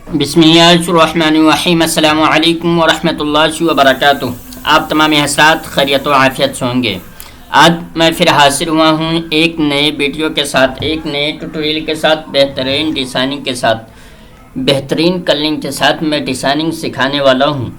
बिस्मिल्लाहिर्रहमानिर्रहीम। अस्सलामु अलैकुम वरहमतुल्लाहि वबरकातुहू। आप तमाम हज़रात खैरियत व आफ़ियत से होंगे। आज मैं फिर हाजिर हुआ हूँ एक नए वीडियो के साथ, एक नए ट्यूटोरियल के साथ, बेहतरीन डिज़ाइनिंग के साथ, बेहतरीन कलरिंग के साथ मैं डिज़ाइनिंग सिखाने वाला हूँ।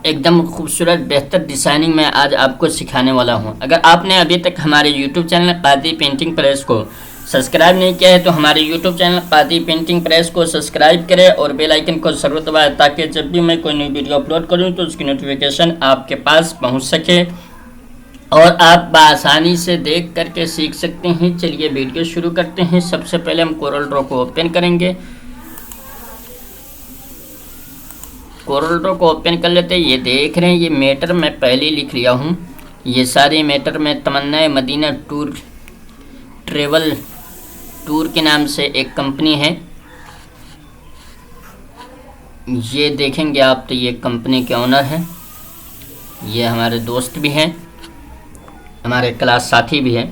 एकदम खूबसूरत बेहतर डिज़ाइनिंग मैं आज आपको सिखाने वाला हूँ। अगर आपने अभी तक हमारे YouTube चैनल कादी पेंटिंग प्रेस को सब्सक्राइब नहीं किया है तो हमारे YouTube चैनल कादी पेंटिंग प्रेस को सब्सक्राइब करें और बेल आइकन को ज़रूर दबाएं ताकि जब भी मैं कोई नई वीडियो अपलोड करूँ तो उसकी नोटिफिकेशन आपके पास पहुँच सके और आप बआसानी से देख करके सीख सकते हैं। चलिए वीडियो शुरू करते हैं। सबसे पहले हम कोरल ड्रॉ को ओपन करेंगे। कोरल ड्रॉ को ओपन कर लेते हैं। ये देख रहे हैं, ये मैटर मैं पहले लिख लिया हूँ। ये सारे मैटर में तमन्ना मदीना टूर ट्रेवल टूर के नाम से एक कंपनी है। ये देखेंगे आप तो ये कंपनी के ओनर हैं। ये हमारे दोस्त भी हैं, हमारे क्लास साथी भी हैं।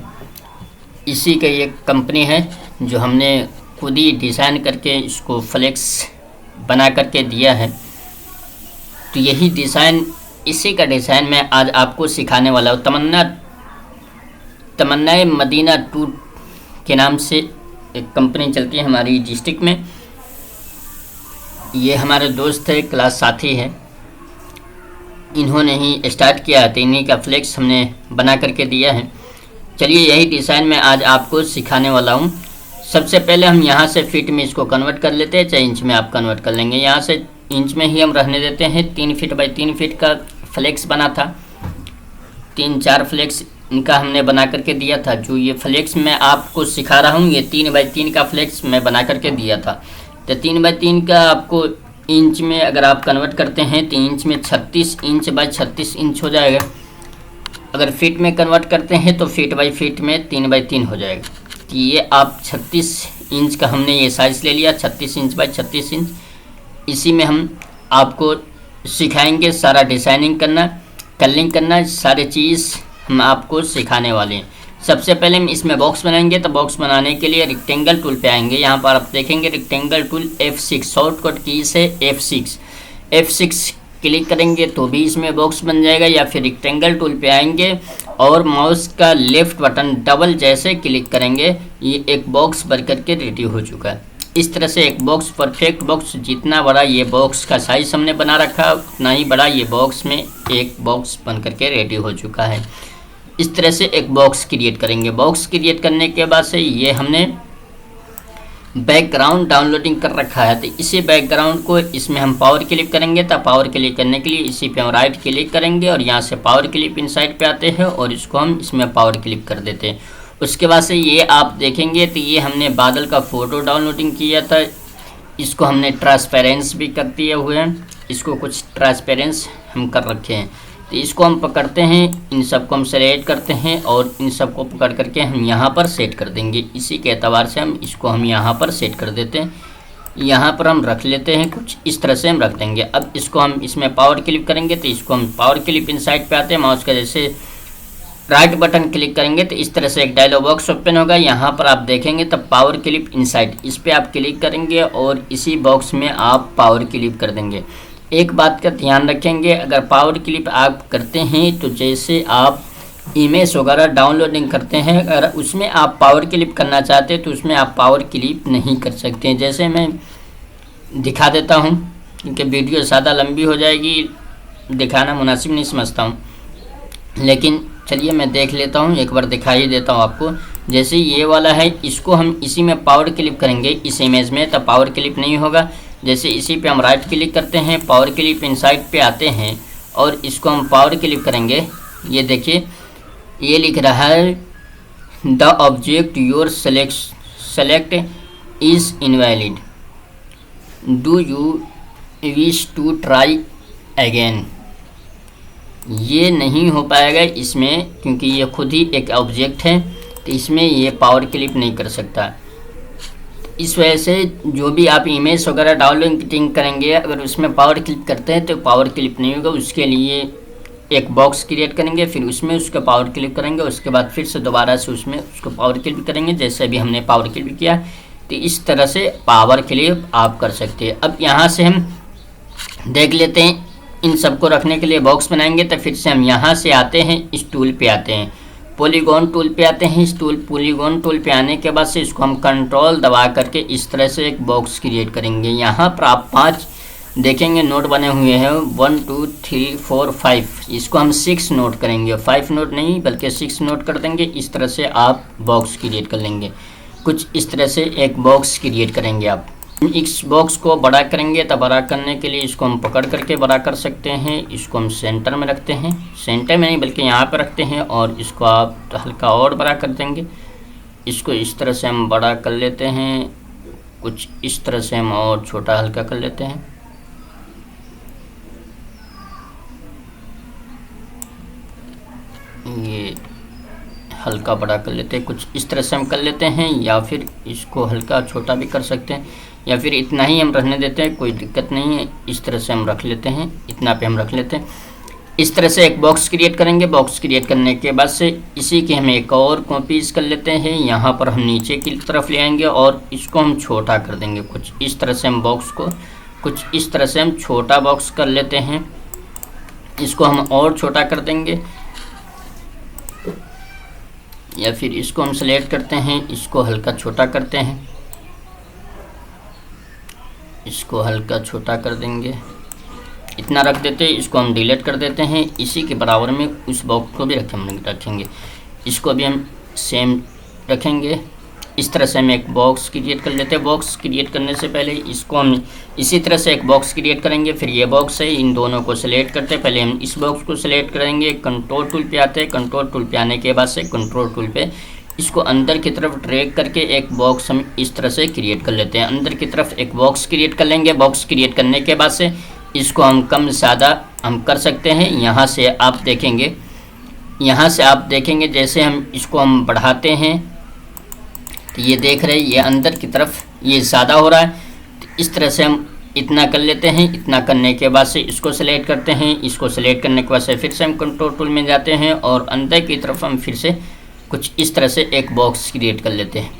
इसी का ये कंपनी है जो हमने खुद ही डिज़ाइन करके इसको फ्लेक्स बना करके दिया है। तो यही डिज़ाइन, इसी का डिज़ाइन मैं आज आपको सिखाने वाला हूँ। तमन्ना मदीना टूर के नाम से एक कंपनी चलती है हमारी डिस्ट्रिक्ट में। ये हमारे दोस्त है, क्लास साथी है, इन्होंने ही स्टार्ट किया है तो इन्हीं का फ्लेक्स हमने बना करके दिया है। चलिए यही डिज़ाइन मैं आज आपको सिखाने वाला हूँ। सबसे पहले हम यहाँ से फीट में इसको कन्वर्ट कर लेते हैं, चाहे इंच में आप कन्वर्ट कर लेंगे। यहाँ से इंच में ही हम रहने देते हैं। 3 फीट बाई 3 फीट का फ्लेक्स बना था, 3-4 फ्लेक्स इनका हमने बना करके दिया था। जो ये फ्लेक्स मैं आपको सिखा रहा हूँ, ये 3 बाई 3 का फ्लेक्स मैं बना करके दिया था। तो 3 बाई 3 का आपको इंच में अगर आप कन्वर्ट करते हैं तो इंच में 36 इंच बाई 36 इंच हो जाएगा। अगर फीट में कन्वर्ट करते हैं तो फीट बाई फीट में 3 बाई 3 हो जाएगा। तो ये आप 36 इंच का हमने ये साइज़ ले लिया, 36 इंच बाई 36 इंच। इसी में हम आपको सिखाएंगे सारा डिज़ाइनिंग करना, कलरिंग करना, सारे चीज़ हम आपको सिखाने वाले हैं। सबसे पहले हम इसमें बॉक्स बनाएंगे। तो बॉक्स बनाने के लिए रेक्टेंगल टूल पे आएंगे। यहाँ पर आप देखेंगे रेक्टेंगल टूल F6 शॉर्टकट की से F6 क्लिक करेंगे तो भी इसमें बॉक्स बन जाएगा। या फिर रेक्टेंगल टूल पे आएंगे और माउस का लेफ़्ट बटन डबल जैसे क्लिक करेंगे, ये एक बॉक्स बन करके रेडी हो चुका है। इस तरह से एक बॉक्स, परफेक्ट बॉक्स, जितना बड़ा ये बॉक्स का साइज़ हमने बना रखा उतना ही बड़ा ये बॉक्स में एक बॉक्स बन करके रेडी हो चुका है। इस तरह से एक बॉक्स क्रिएट करेंगे। बॉक्स क्रिएट करने के बाद से ये हमने बैकग्राउंड डाउनलोडिंग कर रखा है। तो इसी बैकग्राउंड को इसमें हम पावर क्लिक करेंगे। तो पावर क्लिक करने के लिए इसी पे हम राइट क्लिक करेंगे और यहाँ से पावर क्लिप इनसाइड पे आते हैं और इसको हम इसमें पावर क्लिक कर देते हैं। उसके बाद से ये आप देखेंगे तो ये हमने बादल का फ़ोटो डाउनलोडिंग किया था। इसको हमने ट्रांसपेरेंस भी कर दिए हुए हैं, इसको कुछ ट्रांसपेरेंस हम कर रखे हैं। तो इसको हम पकड़ते हैं, इन सबको हम सेलेक्ट करते हैं और इन सबको पकड़ करके हम यहाँ पर सेट कर देंगे। इसी के एतबार से हम इसको हम यहाँ पर सेट कर देते हैं। यहाँ पर हम रख लेते हैं, कुछ इस तरह से हम रख देंगे। अब इसको हम इसमें पावर क्लिक करेंगे तो इसको हम पावर क्लिप इनसाइड पे आते हैं, माउस का जैसे राइट बटन क्लिक करेंगे तो इस तरह से एक डायलॉग बॉक्स ओपन होगा। यहाँ पर आप देखेंगे तब पावर क्लिप इनसाइड, इस पर आप क्लिक करेंगे और इसी बॉक्स में आप पावर क्लिप कर देंगे। एक बात का ध्यान रखेंगे, अगर पावर क्लिप आप करते हैं तो जैसे आप इमेज वगैरह डाउनलोडिंग करते हैं, अगर उसमें आप पावर क्लिप करना चाहते हैं तो उसमें आप पावर क्लिप नहीं कर सकते हैं। जैसे मैं दिखा देता हूँ क्योंकि वीडियो ज़्यादा लंबी हो जाएगी, दिखाना मुनासिब नहीं समझता हूँ, लेकिन चलिए मैं देख लेता हूँ, एक बार दिखा ही देता हूँ आपको। जैसे ये वाला है, इसको हम इसी में पावर क्लिप करेंगे इस इमेज में, तब पावर क्लिप नहीं होगा। जैसे इसी पे हम राइट क्लिक करते हैं, पावर क्लिप इनसाइड पे आते हैं और इसको हम पावर क्लिप करेंगे। ये देखिए ये लिख रहा है the object your select is invalid, do you wish to try again. ये नहीं हो पाएगा इसमें क्योंकि ये खुद ही एक ऑब्जेक्ट है, तो इसमें ये पावर क्लिप नहीं कर सकता। इस वजह से जो भी आप इमेज वगैरह डाउनलोडिंग करेंगे, अगर उसमें पावर क्लिक करते हैं तो पावर क्लिप नहीं होगा। उसके लिए एक बॉक्स क्रिएट करेंगे, फिर उसमें उसका पावर क्लिक करेंगे, उसके बाद फिर से दोबारा से उसमें उसको पावर क्लिक करेंगे जैसे अभी हमने पावर क्लिक किया। तो इस तरह से पावर क्लिप आप कर सकते हैं। अब यहाँ से हम देख लेते हैं, इन सबको रखने के लिए बॉक्स बनाएंगे। तो फिर से हम यहाँ से आते हैं, इस टूल पे आते हैं, पॉलीगॉन टूल पे आते हैं। इस पॉलीगॉन टूल पे आने के बाद से इसको हम कंट्रोल दबा करके इस तरह से एक बॉक्स क्रिएट करेंगे। यहाँ पर आप 5 देखेंगे नोट बने हुए हैं, 1 2 3 4 5। इसको हम 6 नोट करेंगे, 5 नोट नहीं बल्कि 6 नोट कर देंगे। इस तरह से आप बॉक्स क्रिएट कर लेंगे। कुछ इस तरह से एक बॉक्स क्रिएट करेंगे आप। इस बॉक्स को बड़ा करेंगे तो बड़ा करने के लिए इसको हम पकड़ करके बड़ा कर सकते हैं। इसको हम सेंटर में रखते हैं, सेंटर में नहीं बल्कि यहाँ पर रखते हैं, और इसको आप हल्का और बड़ा कर देंगे। इसको इस तरह से हम बड़ा कर लेते हैं, कुछ इस तरह से हम और छोटा हल्का कर लेते हैं। ये हल्का बड़ा कर लेते हैं, कुछ इस तरह से हम कर लेते हैं, या फिर इसको हल्का छोटा भी कर सकते हैं, या फिर इतना ही हम रहने देते हैं, कोई दिक्कत नहीं है। इस तरह से हम रख लेते हैं, इतना पे हम रख लेते हैं। इस तरह से एक बॉक्स क्रिएट करेंगे। बॉक्स क्रिएट करने के बाद से इसी की हम एक और कॉपीज कर लेते हैं। यहाँ पर हम नीचे की तरफ ले आएंगे और इसको हम छोटा कर देंगे। कुछ इस तरह से हम बॉक्स को कुछ इस तरह से हम छोटा बॉक्स कर लेते हैं। इसको हम और छोटा कर देंगे, या फिर इसको हम सेलेक्ट करते हैं, इसको हल्का छोटा करते हैं, इसको हल्का छोटा कर देंगे, इतना रख देते हैं। इसको हम डिलीट कर देते हैं। इसी के बराबर में उस बॉक्स को भी रखेंगे। इसको भी हम सेम रखेंगे। इस तरह से हम एक बॉक्स क्रिएट कर लेते हैं। बॉक्स क्रिएट करने से पहले इसको हम इसी तरह से एक बॉक्स क्रिएट करेंगे। फिर ये बॉक्स है, इन दोनों को सिलेक्ट करते हैं। पहले हम इस बॉक्स को सिलेक्ट करेंगे, कंट्रोल टूल पे आते हैं। कंट्रोल टूल पे आने के बाद से कंट्रोल टूल पे इसको अंदर की तरफ ड्रैग करके एक बॉक्स हम इस तरह से क्रिएट कर लेते हैं। अंदर की तरफ एक बॉक्स क्रिएट कर लेंगे। बॉक्स क्रिएट करने के बाद से इसको हम कम ज़्यादा हम कर सकते हैं। यहाँ से आप देखेंगे जैसे हम इसको हम बढ़ाते हैं तो ये देख रहे हैं, ये अंदर की तरफ ये ज़्यादा हो रहा है। तो इस तरह से हम इतना कर लेते हैं। इतना करने के बाद से इसको सेलेक्ट करते हैं। इसको सेलेक्ट करने के बाद से फिर से हम कंट्रोल टूल में जाते हैं और अंदर की तरफ हम फिर से कुछ इस तरह से एक बॉक्स क्रिएट कर लेते हैं।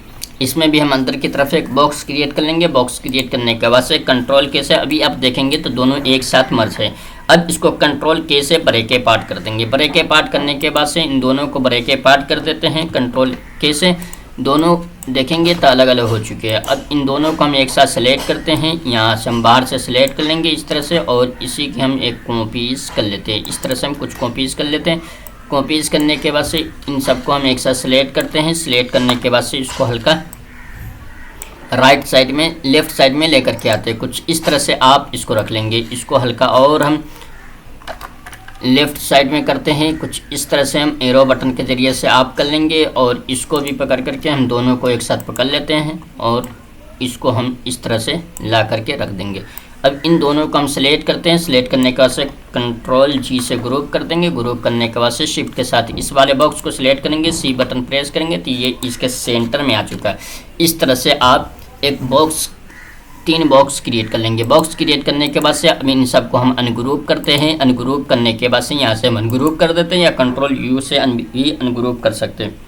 इसमें भी हम अंदर की तरफ एक बॉक्स क्रिएट कर लेंगे। बॉक्स क्रिएट करने के बाद से कंट्रोल के से अभी आप देखेंगे तो दोनों एक साथ मर्ज है। अब इसको कंट्रोल के से ब्रेक पार्ट कर देंगे। ब्रेक पार्ट करने के बाद से इन दोनों को ब्रेक पार्ट कर देते हैं। कंट्रोल के से दोनों देखेंगे तो अलग अलग हो चुके हैं। अब इन दोनों को हम एक साथ सेलेक्ट करते हैं। यहाँ से हम बाहर से सेलेक्ट कर लेंगे इस तरह से, और इसी की हम एक कॉपीज़ कर लेते हैं। इस तरह से हम कुछ कॉपीज़ कर लेते हैं। कॉपीज़ करने के बाद से इन सबको हम एक साथ सेलेक्ट करते हैं। सेलेक्ट करने के बाद से इसको हल्का राइट साइड में लेफ़्ट साइड में लेकर के आते हैं। कुछ इस तरह से आप इसको रख लेंगे। इसको हल्का और हम लेफ़्ट साइड में करते हैं। कुछ इस तरह से हम एरो बटन के ज़रिए से आप कर लेंगे, और इसको भी पकड़ करके हम दोनों को एक साथ पकड़ लेते हैं और इसको हम इस तरह से ला करके रख देंगे। अब इन दोनों को हम सेलेक्ट करते हैं। सेलेक्ट करने के बाद से कंट्रोल जी से ग्रुप कर देंगे। ग्रुप करने के बाद से शिफ्ट के साथ इस वाले बॉक्स को सिलेक्ट करेंगे, सी बटन प्रेस करेंगे तो ये इसके सेंटर में आ चुका है। इस तरह से आप एक बॉक्स 3 बॉक्स क्रिएट कर लेंगे। बॉक्स क्रिएट करने के बाद से अब इन सबको हम अनग्रुप करते हैं। अनग्रुप करने के बाद से यहाँ से हम अनग्रुप कर देते हैं, या कंट्रोल यू से भी अनग्रुप कर सकते हैं।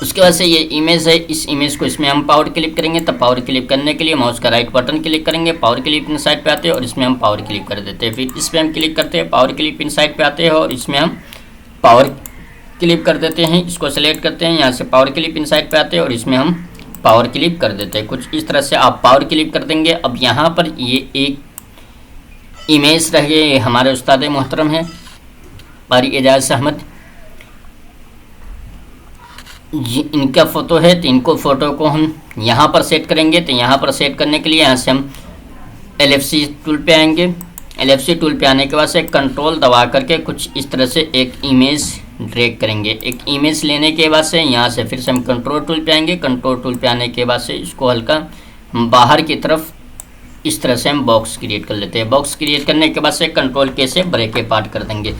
उसके बाद से ये इमेज है, इस इमेज को इसमें हम पावर क्लिप करेंगे। तब पावर क्लिप करने के लिए माउस का राइट बटन क्लिक करेंगे, पावर क्लिप इन साइड पे आते हैं और इसमें हम पावर क्लिप कर देते हैं। फिर इस पर हम क्लिक करते हैं, पावर क्लिप इन साइड पे आते हैं और इसमें हम पावर क्लिप कर देते हैं। इसको सेलेक्ट करते हैं, यहाँ से पावर क्लिप इन साइड पे आते हैं और इसमें हम पावर क्लिप कर देते हैं। कुछ इस तरह से आप पावर क्लिप कर देंगे। अब यहाँ पर ये एक इमेज रहे, हमारे उस्ताद मोहतरम हैं कारी एजाज अहमद जी, इनका फ़ोटो है। तो इनको फ़ोटो को हम यहाँ पर सेट करेंगे। तो यहाँ पर सेट करने के लिए यहाँ से हम LFC टूल पे आएंगे। LFC टूल पे आने के बाद से कंट्रोल दबा करके कुछ इस तरह से एक इमेज ड्रैग करेंगे। एक इमेज लेने के बाद से यहाँ से फिर से हम कंट्रोल टूल पे आएंगे। कंट्रोल टूल पे आने के बाद से इसको हल्का बाहर की तरफ इस तरह से हम बॉक्स क्रिएट कर लेते हैं। बॉक्स क्रिएट करने के बाद से कंट्रोल के से ब्रेक पार्ट कर देंगे।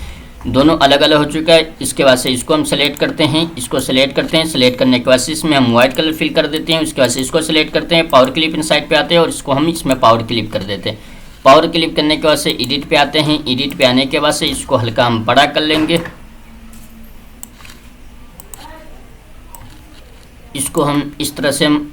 दोनों अलग अलग हो चुका है। इसके बाद से इसको हम सेलेक्ट करते हैं। इसको सेलेक्ट करते हैं। सेलेक्ट करने के बाद से इसमें हम वाइट कलर फिल कर देते हैं। उसके बाद से इसको सेलेक्ट करते हैं, पावर क्लिप इन साइड पे आते हैं और इसको हम इसमें पावर क्लिप कर देते हैं। पावर क्लिप करने के बाद से एडिट पे आते हैं। एडिट पे आने के बाद से इसको हल्का हम बड़ा कर लेंगे। इसको हम इस तरह से हम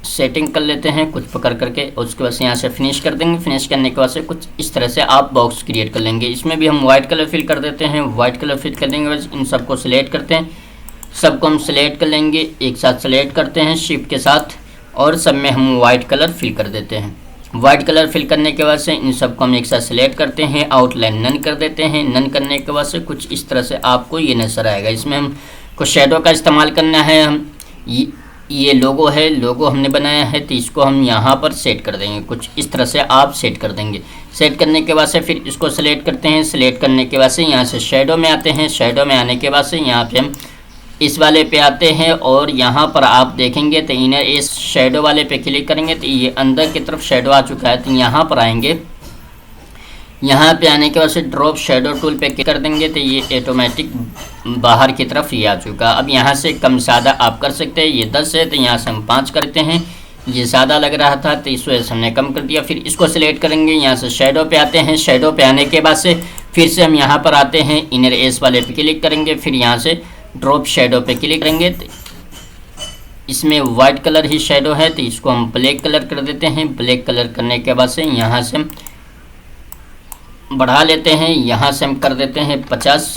सेटिंग कर लेते हैं कुछ पकड़ करके, उसके बाद से यहाँ से फिनिश कर देंगे। फिनिश करने के बाद से कुछ इस तरह से आप बॉक्स क्रिएट कर लेंगे। इसमें भी हम वाइट कलर फिल कर देते हैं। वाइट कलर फिल कर देंगे बस इन सबको सिलेक्ट करते हैं, सबको हम सिलेक्ट कर लेंगे, एक साथ सिलेक्ट करते हैं शिफ्ट के साथ, और सब में हम वाइट कलर फिल कर देते हैं। वाइट कलर फिल करने के बाद से इन सबको हम एक साथ सिलेक्ट करते हैं, आउटलाइन नन कर देते हैं। नन करने के बाद से कुछ इस तरह से आपको ये नजर आएगा। इसमें हम कुछ शेडो का इस्तेमाल करना है। हम ये लोगो है, लोगो हमने बनाया है, तो इसको हम यहाँ पर सेट कर देंगे। कुछ इस तरह से आप सेट कर देंगे। सेट करने के बाद से फिर इसको सेलेक्ट करते हैं। सेलेक्ट करने के बाद से यहाँ से शेडो में आते हैं। शेडो में आने के बाद से यहाँ पे हम इस वाले पे आते हैं, और यहाँ पर आप देखेंगे तो इनर इस शेडो वाले पे क्लिक करेंगे तो ये अंदर की तरफ शेडो आ चुका है। तो यहाँ पर आएंगे, यहाँ पे आने के बाद से ड्रॉप शेडो टूल पे क्लिक कर देंगे तो ये ऑटोमेटिक बाहर की तरफ ये आ चुका। अब यहाँ से कम ज़्यादा आप कर सकते हैं। ये 10 है तो यहाँ से हम 5 करते हैं। ये ज़्यादा लग रहा था तो इस वजह से हमने कम कर दिया। फिर इसको सिलेक्ट करेंगे, यहाँ से शेडो पे आते हैं। शेडो पे आने के बाद से फिर से हम यहाँ पर आते हैं, इनर एस वाले पे क्लिक करेंगे, फिर यहाँ से ड्रॉप शेडो पे क्लिक करेंगे। तो इसमें वाइट कलर ही शेडो है तो इसको हम ब्लैक कलर कर देते हैं। ब्लैक कलर करने के बाद से यहाँ से हम बढ़ा लेते हैं, यहाँ से हम कर देते हैं 50,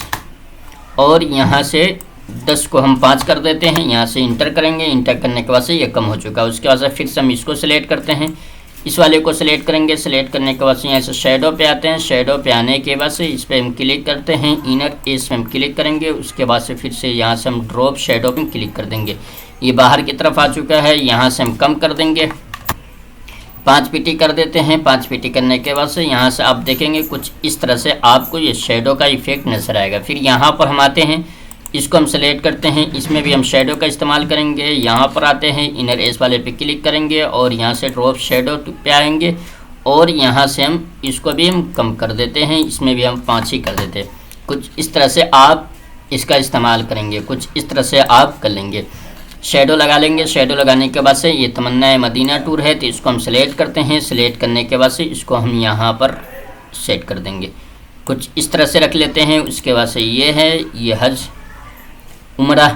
और यहाँ से 10 को हम 5 कर देते हैं। यहाँ से इंटर करेंगे, इंटर करने के बाद से ये कम हो चुका है। उसके बाद से फिर से हम इसको सिलेक्ट करते हैं, इस वाले को सिलेक्ट करेंगे। सिलेक्ट करने के बाद से यहाँ से शेडो पे आते हैं। शेडो पे आने के बाद से इस पर हम क्लिक करते हैं, इनर एस पे हम क्लिक करेंगे। उसके बाद से फिर से यहाँ से हम ड्रॉप शेडो पे क्लिक कर देंगे। ये बाहर की तरफ आ चुका है, यहाँ से हम कम कर देंगे, 5 पीटी कर देते हैं। 5 पीटी करने के बाद से यहाँ से आप देखेंगे कुछ इस तरह से आपको ये शेडो का इफेक्ट नजर आएगा। फिर यहाँ पर हम आते हैं, इसको हम सेलेक्ट करते हैं, इसमें भी हम शेडो का इस्तेमाल करेंगे। यहाँ पर आते हैं, इनर एस वाले पे क्लिक करेंगे, और यहाँ से ड्रॉप शेडो पे आएंगे, और यहाँ से हम इसको भी हम कम कर देते हैं। इसमें भी हम 5 ही कर देते हैं। कुछ इस तरह से आप इसका इस्तेमाल करेंगे, कुछ इस तरह से आप कर लेंगे। शेडो लगा लेंगे। शेडो लगाने के बाद से ये तमन्ना मदीना टूर है तो इसको हम सेलेक्ट करते हैं। सेलेक्ट करने के बाद से इसको हम यहाँ पर सेट कर देंगे, कुछ इस तरह से रख लेते हैं। उसके बाद से ये है, ये हज उम्रा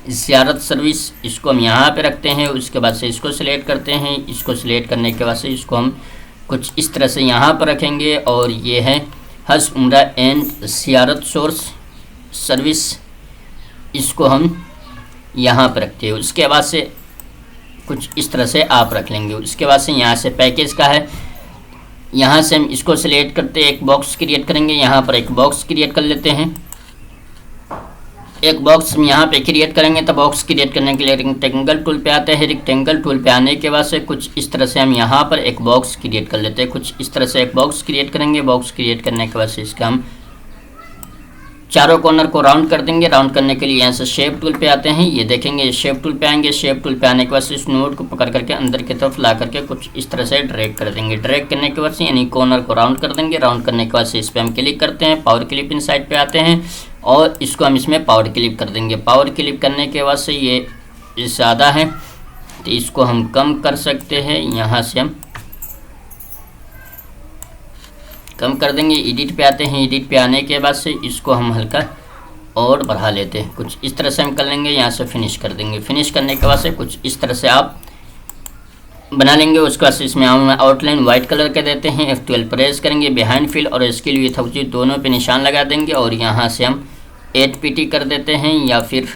ज़ियारत सर्विस, इसको हम यहाँ पे रखते हैं। उसके बाद से इसको सिलेक्ट करते हैं। इसको सिलेक्ट करने के बाद से इसको हम कुछ इस तरह से यहाँ पर रखेंगे, और ये है हज उम्रा एंड ज़ियारत सोर्स सर्विस, इसको हम यहाँ पर रखते हैं। उसके बाद से कुछ इस तरह से आप रख लेंगे। उसके बाद से यहाँ से पैकेज का है, यहाँ से हम इसको सिलेक्ट करते एक बॉक्स क्रिएट करेंगे। यहाँ पर एक बॉक्स क्रिएट कर लेते हैं। एक बॉक्स हम यहाँ पे क्रिएट करेंगे तो बॉक्स क्रिएट करने के लिए रेक्टेंगल टूल पे आते हैं। रेक्टेंगल टूल पे आने के बाद से कुछ इस तरह से हम यहाँ पर एक बॉक्स क्रिएट कर लेते हैं। कुछ इस तरह से एक बॉक्स क्रिएट करेंगे। बॉक्स क्रिएट करने के बाद से इसका हम चारों कॉर्नर को राउंड कर देंगे। राउंड करने के लिए यहाँ से शेप टूल पे आते हैं। ये देखेंगे शेप टूल पे आएंगे। शेप टूल पे आने के बाद से इस नोड को पकड़ करके अंदर की तरफ ला करके कुछ इस तरह से ड्रैग कर देंगे। ड्रैग करने के बाद से यानी कॉर्नर को राउंड कर देंगे। राउंड करने के बाद से इस पर हम क्लिक करते हैं, पावर क्लिप इन साइड पे आते हैं, और इसको हम इसमें पावर क्लिप कर देंगे। पावर क्लिप करने के बाद से ये ज़्यादा है तो इसको हम कम कर सकते हैं। यहाँ से हम कम कर देंगे। एडिट पे आते हैं। एडिट पे आने के बाद से इसको हम हल्का और बढ़ा लेते हैं। कुछ इस तरह से हम कर लेंगे। यहाँ से फिनिश कर देंगे। फिनिश करने के बाद से कुछ इस तरह से आप बना लेंगे। उसके बाद से इसमें हम आउटलाइन वाइट कलर के देते हैं। F12 प्रेस करेंगे, बिहाइंड फिल और स्केल विथ ऑब्जेक्ट दोनों पे निशान लगा देंगे, और यहाँ से हम 8 PT कर देते हैं, या फिर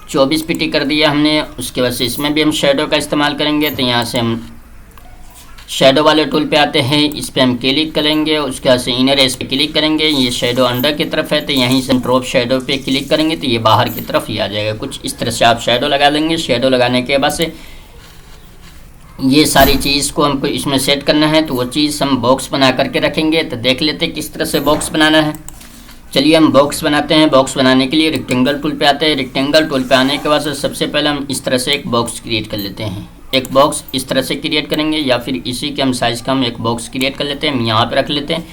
24 PT कर दिया हमने। उसके बाद से इसमें भी हम शेडो का इस्तेमाल करेंगे। तो यहाँ से हम शेडो वाले टूल पे आते हैं, इस पर हम क्लिक करेंगे। उसके बाद से इनर एज पे क्लिक करेंगे। ये शेडो अंदर की तरफ है तो यहीं से ड्रॉप शेडो पे क्लिक करेंगे तो ये बाहर की तरफ ही आ जाएगा। कुछ इस तरह से आप शेडो लगा लेंगे। शेडो लगाने के बाद से ये सारी चीज़ को हमको इसमें सेट करना है, तो वो चीज़ हम बॉक्स बना करके रखेंगे। तो देख लेते हैं किस तरह से बॉक्स बनाना है। चलिए हम बॉक्स बनाते हैं। बॉक्स बनाने के लिए रेक्टेंगल टूल पे आते हैं। रेक्टेंगल टूल पे आने के बाद से सबसे पहले हम इस तरह से एक बॉक्स क्रिएट कर लेते हैं। एक बॉक्स इस तरह से क्रिएट करेंगे, या फिर इसी के हम साइज़ का हम एक बॉक्स क्रिएट कर लेते हैं। हम यहाँ पे रख लेते हैं,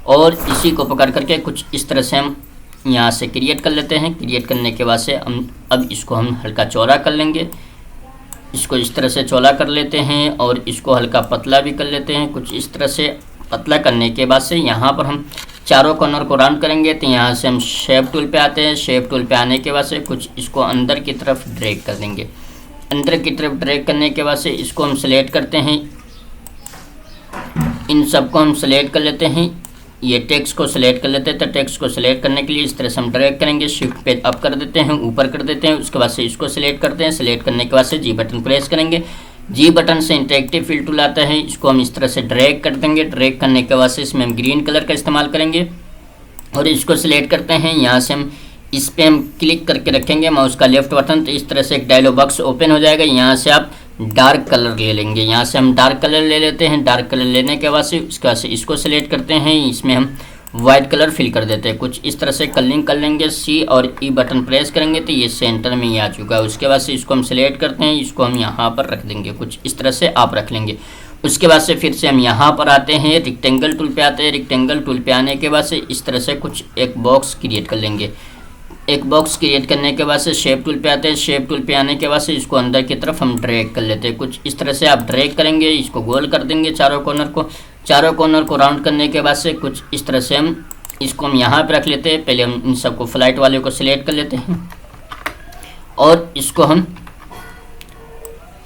और इसी को पकड़ करके कुछ इस तरह से हम यहाँ से क्रिएट कर लेते हैं। क्रिएट करने के बाद से हम अब इसको हम हल्का चौड़ा कर लेंगे। इसको इस तरह से चौड़ा कर लेते हैं, और इसको हल्का पतला भी कर लेते हैं। कुछ इस तरह से पतला करने के बाद से यहाँ पर हम चारों कॉर्नर को राउंड करेंगे तो यहाँ से हम शेप टूल पे आते हैं। शेप टूल पे आने के बाद से कुछ इसको अंदर की तरफ ड्रैग कर देंगे। अंदर की तरफ ड्रैग करने के बाद से इसको हम सेलेक्ट करते हैं। इन सबको हम सेलेक्ट कर लेते हैं। ये टेक्स्ट को सिलेक्ट कर लेते हैं। तो टेक्स्ट को सिलेक्ट करने के लिए इस तरह से हम ड्रैग करेंगे, शिफ्ट पे अप कर देते हैं, ऊपर कर देते हैं। उसके बाद से इसको सिलेक्ट करते हैं। सिलेक्ट करने के बाद से जी बटन प्रेस करेंगे। जी बटन से इंटरेक्टिव फिल टूल आता है, इसको हम इस तरह से ड्रैग कर देंगे। ड्रैग करने के बाद से इसमें हम ग्रीन कलर का इस्तेमाल करेंगे और इसको सिलेक्ट करते हैं। यहाँ से हम इस पर हम क्लिक करके रखेंगे माउस का लेफ्ट बटन, तो इस तरह से एक डायलॉग बॉक्स ओपन हो जाएगा। यहाँ से आप डार्क कलर ले लेंगे। यहाँ से हम डार्क कलर ले लेते हैं। डार्क कलर लेने के बाद से उसके बाद से इसको सिलेक्ट करते हैं। इसमें हम वाइट कलर फिल कर देते हैं। कुछ इस तरह से कलरिंग कर लेंगे। सी और ई बटन प्रेस करेंगे तो ये सेंटर में ही आ चुका है। उसके बाद से इसको हम सिलेक्ट करते हैं। इसको हम यहाँ पर रख देंगे। कुछ इस तरह से आप रख लेंगे। उसके बाद से फिर से हम यहाँ पर आते हैं, रेक्टेंगल टूल पे आते हैं। रेक्टेंगल टूल पे आने के बाद से इस तरह से कुछ एक बॉक्स क्रिएट कर लेंगे। एक बॉक्स क्रिएट करने के बाद से शेप टूल पे आते हैं। शेप टूल पे आने के बाद से इसको अंदर की तरफ हम ड्रैग कर लेते हैं। कुछ इस तरह से आप ड्रैग करेंगे, इसको गोल कर देंगे चारों कॉर्नर को राउंड करने के बाद से कुछ इस तरह से हम इसको हम यहाँ पे रख लेते हैं। पहले हम इन सबको फ्लाइट वाले को सिलेक्ट कर लेते हैं और इसको हम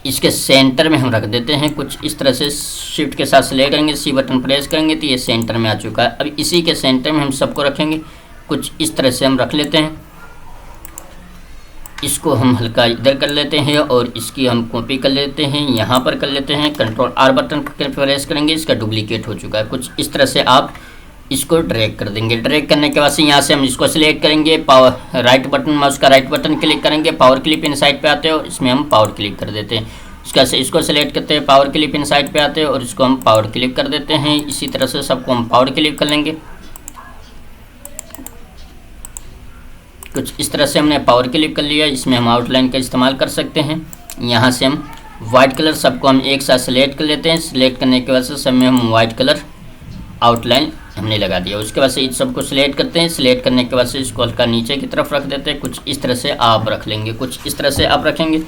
इसके सेंटर में हम रख देते हैं। कुछ इस तरह से शिफ्ट के साथ सिलेक्ट करेंगे, सी बटन प्रेस करेंगे तो ये सेंटर में आ चुका है। अब इसी के सेंटर में हम सबको रखेंगे। कुछ इस तरह से हम रख लेते हैं। इसको हम हल्का इधर कर लेते हैं और इसकी हम कॉपी कर लेते हैं, यहाँ पर कर लेते हैं। कंट्रोल आर बटन प्रेस करेंगे, इसका डुप्लीकेट हो चुका है। कुछ इस तरह से आप इसको ड्रैग कर देंगे। ड्रैग करने के बाद से यहाँ से हम इसको सिलेक्ट करेंगे। पावर राइट बटन माउस का राइट बटन क्लिक करेंगे। पावर क्लिप इनसाइड पे आते हो, इसमें हम पावर क्लिक कर देते हैं। उसका से इसको सिलेक्ट करते हैं, पावर क्लिप इनसाइड पे आते हैं और इसको हम पावर क्लिक कर देते हैं। इसी तरह से सबको हम पावर क्लिक कर लेंगे। कुछ इस तरह से हमने पावर क्लिक कर लिया। इसमें हम आउटलाइन का इस्तेमाल कर सकते हैं। यहाँ से हम वाइट कलर सबको हम एक साथ सिलेक्ट कर लेते हैं। सिलेक्ट करने के बाद से सब में हम वाइट कलर आउटलाइन हमने लगा दिया। उसके बाद से इस सबको सिलेक्ट करते हैं। सिलेक्ट करने के बाद से इसको हल्का नीचे की तरफ रख देते हैं। कुछ इस तरह से आप रख लेंगे। कुछ इस तरह से आप रखेंगे।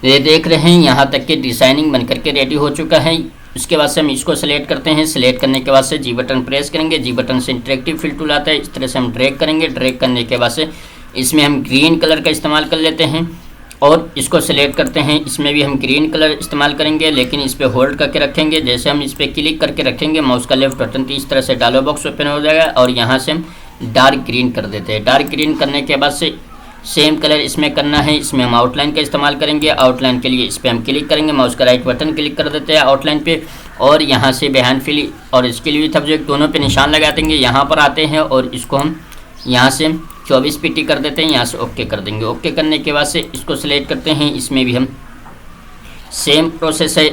ये देख रहे हैं यहाँ तक कि डिज़ाइनिंग बनकर के रेडी हो चुका है। उसके बाद से हम इसको सिलेक्ट करते हैं। सिलेक्ट करने के बाद से जी बटन प्रेस करेंगे। जी बटन से इंटरेक्टिव फिल टूल आता है, इस तरह से हम ड्रैग करेंगे। ड्रैग करने के बाद से इसमें हम ग्रीन कलर का इस्तेमाल कर लेते हैं और इसको सिलेक्ट करते हैं। इसमें भी हम ग्रीन कलर इस्तेमाल करेंगे, लेकिन इस पर होल्ड करके रखेंगे। जैसे हम इस पर क्लिक करके रखेंगे माउस का लेफ्ट बटन, तो इस तरह से डायलॉग बॉक्स ओपन हो जाएगा और यहाँ से हम डार्क ग्रीन कर देते हैं। डार्क ग्रीन करने के बाद से सेम कलर इसमें करना है। इसमें हम आउटलाइन का इस्तेमाल करेंगे। आउटलाइन के लिए इस पर हम क्लिक करेंगे, माउस का राइट बटन क्लिक कर देते हैं आउटलाइन पे और यहाँ से बिहाइंड फिल और इसके लिए सब्जेक्ट दोनों पे निशान लगा देंगे। यहाँ पर आते हैं और इसको हम यहाँ से 24 पीटी कर देते हैं। यहाँ से ओके कर देंगे। ओके करने के बाद से इसको सिलेक्ट करते हैं। इसमें भी हम सेम प्रोसेस है।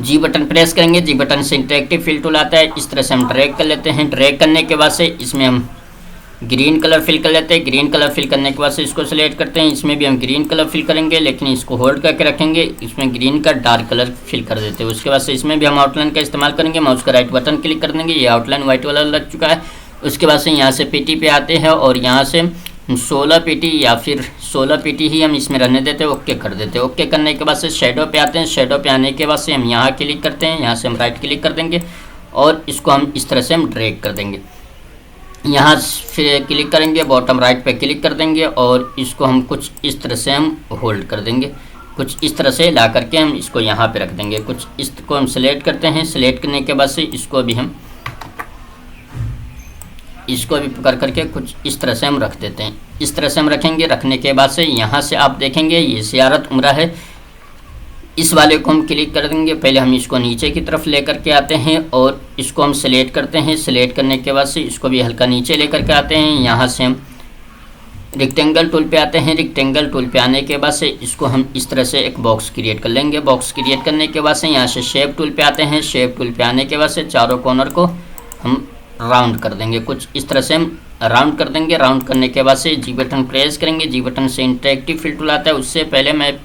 जी बटन प्रेस करेंगे। जी बटन से इंटरेक्टिव फिल टूल आता है, इस तरह से हम ड्रैग कर लेते हैं। ड्रैग करने के बाद से इसमें हम ग्रीन कलर फिल कर लेते हैं। ग्रीन कलर फिल करने के बाद से इसको सिलेक्ट करते हैं। इसमें भी हम ग्रीन कलर फिल करेंगे, लेकिन इसको होल्ड करके रखेंगे। इसमें ग्रीन का डार्क कलर फिल कर देते हैं। उसके बाद से इसमें भी हम आउटलाइन का इस्तेमाल करेंगे। माउस का राइट बटन क्लिक कर देंगे। ये आउटलाइन वाइट वाला लग चुका है। उसके बाद से यहाँ से पीटी पे आते हैं और यहाँ से 16 पीटी या फिर 16 पीटी ही हम इसमें रहने देते हैं। ओके कर देते हैं। ओके करने के बाद से शेडो पे आते हैं। शेडो पे आने के बाद से हम यहाँ क्लिक करते हैं। यहाँ से हम राइट क्लिक कर देंगे और इसको हम इस तरह से हम ड्रैग कर देंगे। यहाँ फिर क्लिक करेंगे, बॉटम राइट पे क्लिक कर देंगे और इसको हम कुछ इस तरह से हम होल्ड कर देंगे। कुछ इस तरह से ला करके हम इसको यहाँ पे रख देंगे। कुछ इसको हम सिलेक्ट करते हैं। सिलेक्ट करने के बाद से इसको भी पकड़ करके कुछ इस तरह से हम रख देते हैं। इस तरह से हम रखेंगे। रखने के बाद से यहाँ से आप देखेंगे ये ज़ियारत उम्रा है, इस वाले को हम क्लिक कर देंगे। पहले हम इसको नीचे की तरफ लेकर के आते हैं और इसको हम सिलेक्ट करते हैं। सिलेक्ट करने के बाद से इसको भी हल्का नीचे लेकर के आते हैं। यहाँ से हम रेक्टेंगल टूल पे आते हैं। रेक्टेंगल टूल पे आने के बाद से इसको हम इस तरह से एक बॉक्स क्रिएट कर लेंगे। बॉक्स क्रिएट करने के बाद से यहाँ से शेप टूल पे आते हैं। शेप टूल पे आने के बाद से चारों कॉर्नर को हम राउंड कर देंगे। कुछ इस तरह से हम राउंड कर देंगे। राउंड करने के बाद से जी बटन प्रेस करेंगे। जी बटन से इंटरेक्टिव फिल टूल आता है, उससे पहले मैं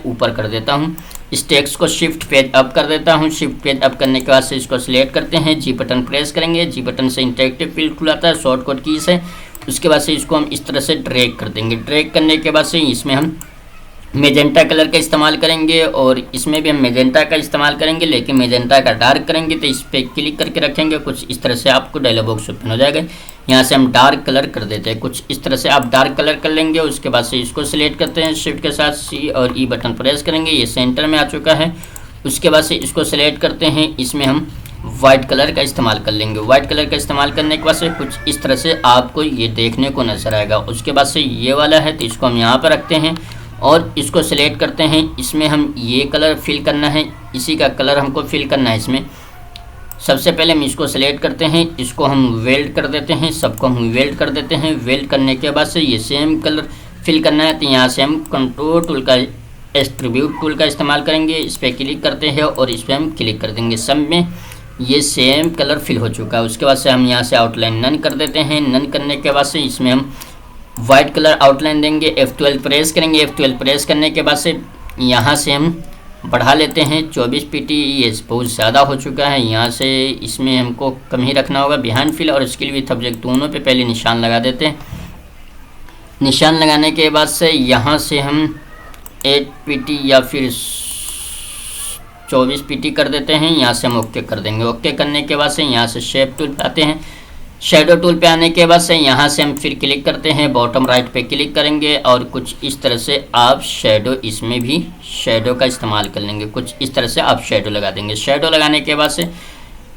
ऊपर कर देता हूँ। इस टेक्स्ट को शिफ्ट पेज अप कर देता हूँ। शिफ्ट पेज अप करने के बाद से इसको सिलेक्ट करते हैं। जी बटन प्रेस करेंगे। जी बटन से इंटरेक्टिव फिल टूल आता है, शॉर्टकट की से। उसके बाद से इसको हम इस तरह से ड्रैग कर देंगे। ड्रैग करने के बाद से इसमें हम मेजेंटा कलर का इस्तेमाल करेंगे और इसमें भी हम मेजेंटा का इस्तेमाल करेंगे, लेकिन मेजेंटा का डार्क करेंगे। तो इस पर क्लिक करके रखेंगे, कुछ इस तरह से आपको डायलॉग बॉक्स ओपन हो जाएगा। यहाँ से हम डार्क कलर कर देते हैं, कुछ इस तरह से आप डार्क कलर कर लेंगे। उसके बाद से इसको सिलेक्ट करते हैं, शिफ्ट के साथ सी और ई बटन प्रेस करेंगे, ये सेंटर में आ चुका है। उसके बाद से इसको सिलेक्ट करते हैं, इसमें हम वाइट कलर का इस्तेमाल कर लेंगे। वाइट कलर का इस्तेमाल करने के बाद से कुछ इस तरह से आपको ये देखने को नजर आएगा। उसके बाद से ये वाला है तो इसको हम यहाँ पर रखते हैं और इसको सिलेक्ट करते हैं। इसमें हम ये कलर फिल करना है, इसी का कलर हमको फिल करना है। इसमें सबसे पहले हम इसको सिलेक्ट करते हैं, इसको हम वेल्ड कर देते हैं, सबको हम वेल्ड कर देते हैं। वेल्ड करने के बाद से ये सेम कलर फिल करना है, तो यहाँ से हम कंट्रोल टूल का एट्रीब्यूट टूल का इस्तेमाल करेंगे। इस पर क्लिक करते हैं और इस पर हम क्लिक कर देंगे। सब में ये सेम कलर फिल हो चुका है। उसके बाद से हम यहाँ से आउटलाइन नन कर देते हैं। नन करने के बाद से इसमें हम वाइट कलर आउटलाइन देंगे। F12 प्रेस करेंगे। F12 प्रेस करने के बाद से यहाँ से हम बढ़ा लेते हैं 24 pt। ये बहुत ज़्यादा हो चुका है, यहाँ से इसमें हमको कम ही रखना होगा। बिहाइंड फिल और स्किल विथ ऑब्जेक्ट दोनों पे पहले निशान लगा देते हैं। निशान लगाने के बाद से यहाँ से हम 8 pt या फिर 24 pt कर देते हैं। यहाँ से हम ओके कर देंगे। ओके करने के बाद से यहाँ से शेप टूल पे आते हैं। शेडो टूल पे आने के बाद से यहाँ से हम फिर क्लिक करते हैं, बॉटम राइट पे क्लिक करेंगे और कुछ इस तरह से आप शेडो, इसमें भी शेडो का इस्तेमाल कर लेंगे। कुछ इस तरह से आप शेडो लगा देंगे। शेडो लगाने के बाद से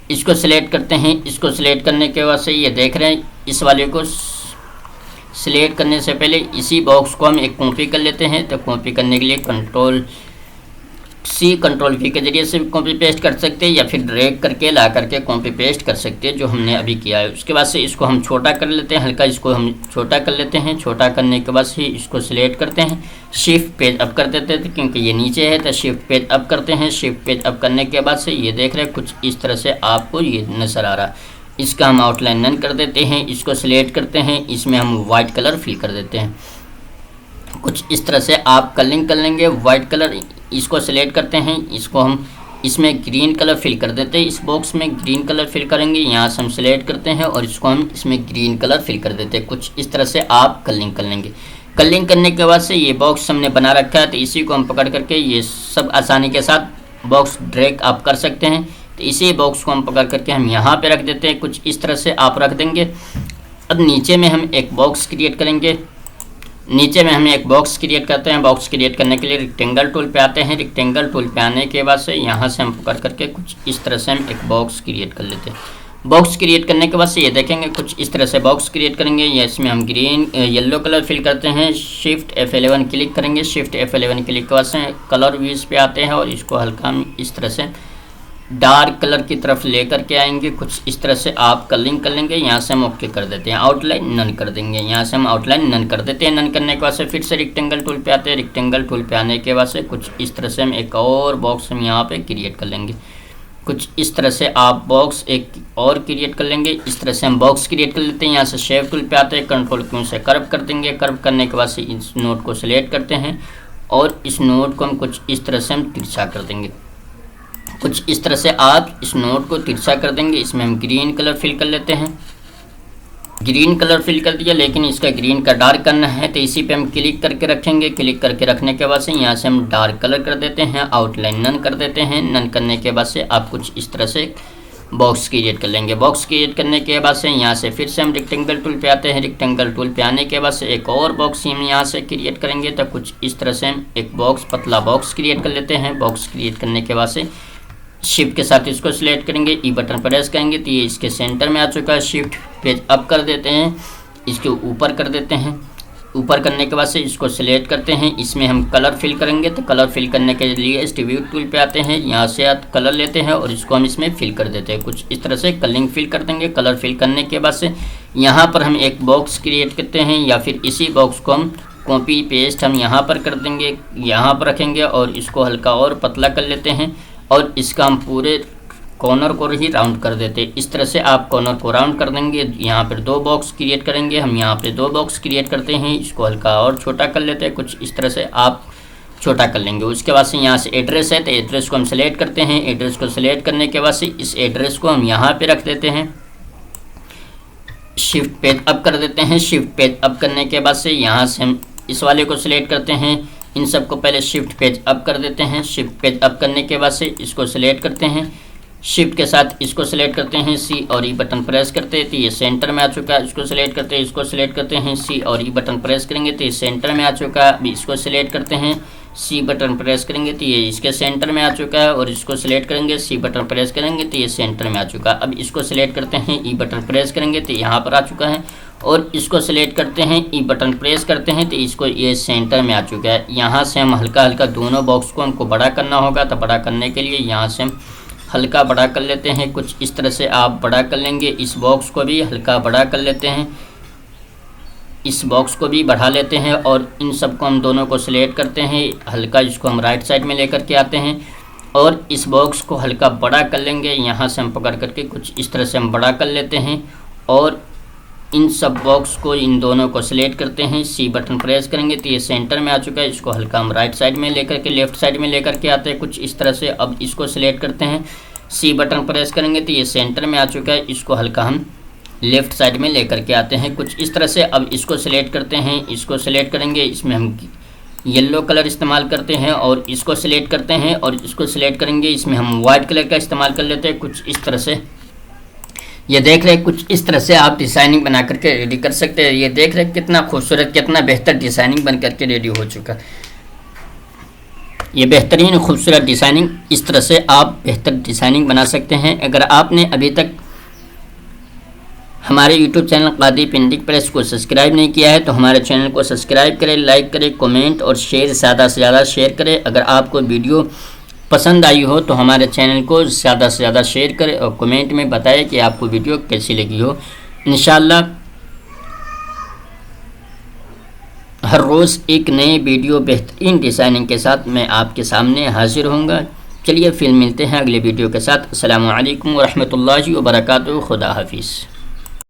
इसको सिलेक्ट करते हैं। इसको सिलेक्ट करने के बाद से ये देख रहे हैं, इस वाले को सिलेक्ट करने से पहले इसी बॉक्स को हम एक कॉपी कर लेते हैं। तो कॉपी करने के लिए कंट्रोल सी कंट्रोल वी के जरिए से कॉपी पेस्ट कर सकते हैं या फिर ड्रैग करके ला करके कॉपी पेस्ट कर सकते हैं, जो हमने अभी किया है। उसके बाद से इसको हम छोटा कर लेते हैं, हल्का इसको हम छोटा कर लेते हैं। छोटा करने के बाद से इसको सिलेक्ट करते हैं, शिफ्ट पेज अप कर देते हैं क्योंकि ये नीचे है, तो शिफ्ट पेज अप करते हैं। शिफ्ट पेज अप करने के बाद से ये देख रहे हैं कुछ इस तरह से आपको ये नज़र आ रहा है। इसका हम आउटलाइन नन कर देते हैं। इसको सिलेक्ट करते हैं, इसमें हम वाइट कलर फिल कर देते हैं। कुछ इस तरह से आप कलरिंग कर लेंगे वाइट कलर। इसको सिलेक्ट करते हैं, इसको हम इसमें ग्रीन कलर फिल कर देते हैं। इस बॉक्स में ग्रीन कलर फिल करेंगे। यहाँ से हम सिलेक्ट करते हैं और इसको हम इसमें ग्रीन कलर फिल कर देते हैं। कुछ इस तरह से आप कलरिंग कर लेंगे। कलरिंग करने के बाद से ये बॉक्स हमने बना रखा है, तो इसी को हम पकड़ करके ये सब आसानी के साथ बॉक्स ड्रैग आप कर सकते हैं। तो इसी बॉक्स को हम पकड़ करके हम यहाँ पे रख देते हैं। कुछ इस तरह से आप रख देंगे। अब नीचे में हम एक बॉक्स क्रिएट करेंगे। नीचे में हम एक बॉक्स क्रिएट करते हैं। बॉक्स क्रिएट करने के लिए रेक्टेंगल टूल पे आते हैं। रेक्टेंगल टूल पे आने के बाद से यहाँ से हम पकड़ करके कुछ इस तरह से हम एक बॉक्स क्रिएट कर लेते हैं। बॉक्स क्रिएट करने के बाद से ये देखेंगे कुछ इस तरह से बॉक्स क्रिएट करेंगे। ये इसमें हम ग्रीन येलो कलर फिल करते हैं। शिफ्ट F11 क्लिक करेंगे। शिफ्ट F11 क्लिक के बाद से कलर व्यूज पे आते हैं और इसको हल्का हम इस तरह से डार्क कलर की तरफ लेकर के आएंगे। कुछ इस तरह से आप कलरिंग कर लेंगे। यहाँ से हम ओके कर देते हैं, आउटलाइन नन कर देंगे। यहाँ से हम आउटलाइन नन कर देते हैं। नन करने के बाद से फिर से रेक्टेंगल टूल पे आते हैं। रेक्टेंगल टूल पे आने के बाद से कुछ इस तरह से हम एक और बॉक्स हम यहाँ पे क्रिएट कर लेंगे। कुछ इस तरह से आप बॉक्स एक और क्रिएट कर लेंगे। इस तरह से हम बॉक्स क्रिएट कर लेते हैं। यहाँ से शेप टूल पे आते हैं, कंट्रोल क्यू से कर्व कर देंगे। कर्व करने के बाद से इस नोट को सिलेक्ट करते हैं और इस नोट को हम कुछ इस तरह से हम तिरछा कर देंगे। कुछ इस तरह से आप इस नोट को तिरछा कर देंगे। इसमें हम ग्रीन कलर फिल कर लेते हैं। ग्रीन कलर फिल कर दिया, लेकिन इसका ग्रीन का डार्क करना है, तो इसी पे हम क्लिक करके रखेंगे। क्लिक करके रखने के बाद से यहाँ से हम डार्क कलर कर देते हैं, आउटलाइन नन कर देते हैं। नन करने के बाद से आप कुछ इस तरह से बॉक्स क्रिएट कर लेंगे। बॉक्स क्रिएट करने के बाद से यहाँ से फिर से हम रेक्टेंगल टूल पे आते हैं। रेक्टेंगल टूल पे आने के बाद से एक और बॉक्स हम यहाँ से क्रिएट करेंगे। तो कुछ इस तरह से हम एक बॉक्स पतला बॉक्स क्रिएट कर लेते हैं। बॉक्स क्रिएट करने के बाद से शिफ्ट के साथ इसको सिलेक्ट करेंगे, ई बटन प्रेस करेंगे तो ये इसके सेंटर में आ चुका है। शिफ्ट पेज अप कर देते हैं, इसके ऊपर कर देते हैं। ऊपर करने के बाद से इसको सिलेक्ट करते हैं। इसमें हम कलर फिल करेंगे, तो कलर फिल करने के लिए एट्रीब्यूट टूल पे आते हैं। यहाँ से आप कलर लेते हैं और इसको हम इसमें फिल कर देते हैं। कुछ इस तरह से कलरिंग फिल कर देंगे। कलर फिल करने के बाद से यहाँ पर हम एक बॉक्स क्रिएट करते हैं, या फिर इसी बॉक्स को हम कॉपी पेस्ट हम यहाँ पर कर देंगे, यहाँ पर रखेंगे और इसको हल्का और पतला कर लेते हैं और इसका हम पूरे कॉर्नर को ही राउंड कर देते हैं। इस तरह से आप कॉर्नर को राउंड कर देंगे। यहाँ पर दो बॉक्स क्रिएट करेंगे। हम यहाँ पे दो बॉक्स क्रिएट करते हैं, इसको हल्का और छोटा कर लेते हैं। कुछ इस तरह से आप छोटा कर लेंगे। उसके बाद से यहाँ से एड्रेस है, तो एड्रेस को हम सिलेक्ट करते हैं। एड्रेस को सिलेक्ट करने के बाद से इस एड्रेस को हम यहाँ पे रख देते हैं। शिफ्ट पेज अप कर देते हैं। शिफ्ट पेज अप करने के बाद से यहाँ से हम इस वाले को सिलेक्ट करते हैं। इन सबको पहले शिफ्ट पेज अप कर देते हैं। शिफ्ट पेज अप करने के बाद से इसको सिलेक्ट करते हैं, शिफ्ट के साथ इसको सिलेक्ट करते हैं, सी और ई बटन प्रेस करते हैं तो ये सेंटर में आ चुका है। इसको सिलेक्ट करते हैं, इसको सिलेक्ट करते हैं, सी और ई बटन प्रेस करेंगे तो ये सेंटर में आ चुका है। अभी इसको सिलेक्ट करते हैं, सी बटन प्रेस करेंगे तो ये इसके सेंटर में आ चुका है, और इसको सिलेक्ट करेंगे, सी बटन प्रेस करेंगे तो ये सेंटर में आ चुका है। अब इसको सिलेक्ट करते हैं, ई बटन प्रेस करेंगे तो यहाँ पर आ चुका है, और इसको सिलेक्ट करते हैं, ई बटन प्रेस करते हैं तो इसको ये सेंटर में आ चुका है। यहाँ से हम हल्का हल्का दोनों बॉक्स को हमको बड़ा करना होगा, तो बड़ा करने के लिए यहाँ से हम हल्का बड़ा कर लेते हैं। कुछ इस तरह से आप बड़ा कर लेंगे। इस बॉक्स को भी हल्का बड़ा कर लेते हैं, इस बॉक्स को भी बढ़ा लेते हैं, और इन सबको हम दोनों को सिलेक्ट करते हैं। हल्का इसको हम राइट साइड में लेकर के आते हैं, और इस बॉक्स को हल्का बड़ा कर लेंगे। यहाँ से हम पकड़ करके कुछ इस तरह से हम बड़ा कर लेते हैं, और इन सब बॉक्स को, इन दोनों को सिलेक्ट करते हैं, सी बटन प्रेस करेंगे तो ये सेंटर में आ चुका है। इसको हल्का हम राइट साइड में लेकर के लेफ़्ट साइड में लेकर के आते हैं कुछ इस तरह से। अब इसको सिलेक्ट करते हैं, सी बटन प्रेस करेंगे तो ये सेंटर में आ चुका है। इसको हल्का हम लेफ़्ट साइड में लेकर के आते हैं कुछ इस तरह से। अब इसको सिलेक्ट करते हैं, इसको सिलेक्ट करेंगे, इसमें हम येलो कलर इस्तेमाल करते हैं, और इसको सिलेक्ट करते हैं और इसको सिलेक्ट करेंगे, इसमें हम वाइट कलर का इस्तेमाल कर लेते हैं कुछ इस तरह से। ये देख रहे हैं, कुछ इस तरह से आप डिज़ाइनिंग बना करके रेडी कर सकते हैं। ये देख रहे हैं कितना खूबसूरत, कितना बेहतर डिज़ाइनिंग बन करके रेडी हो चुका। ये बेहतरीन खूबसूरत डिज़ाइनिंग, इस तरह से आप बेहतर डिज़ाइनिंग बना सकते हैं। अगर आपने अभी तक हमारे YouTube चैनल कादी प्रिंटिंग प्रेस को सब्सक्राइब नहीं किया है तो हमारे चैनल को सब्सक्राइब करें, लाइक करें, कमेंट और शेयर ज़्यादा से ज़्यादा शेयर करें। अगर आपको वीडियो पसंद आई हो तो हमारे चैनल को ज़्यादा से ज़्यादा शेयर करें, और कमेंट में बताएं कि आपको वीडियो कैसी लगी हो। इंशाल्लाह हर रोज़ एक नए वीडियो बेहतरीन डिज़ाइनिंग के साथ मैं आपके सामने हाजिर होऊंगा। चलिए फिर मिलते हैं अगले वीडियो के साथ। अस्सलामु अलैकुम व रहमतुल्लाहि व बरकातुहू। खुदा हाफिज़।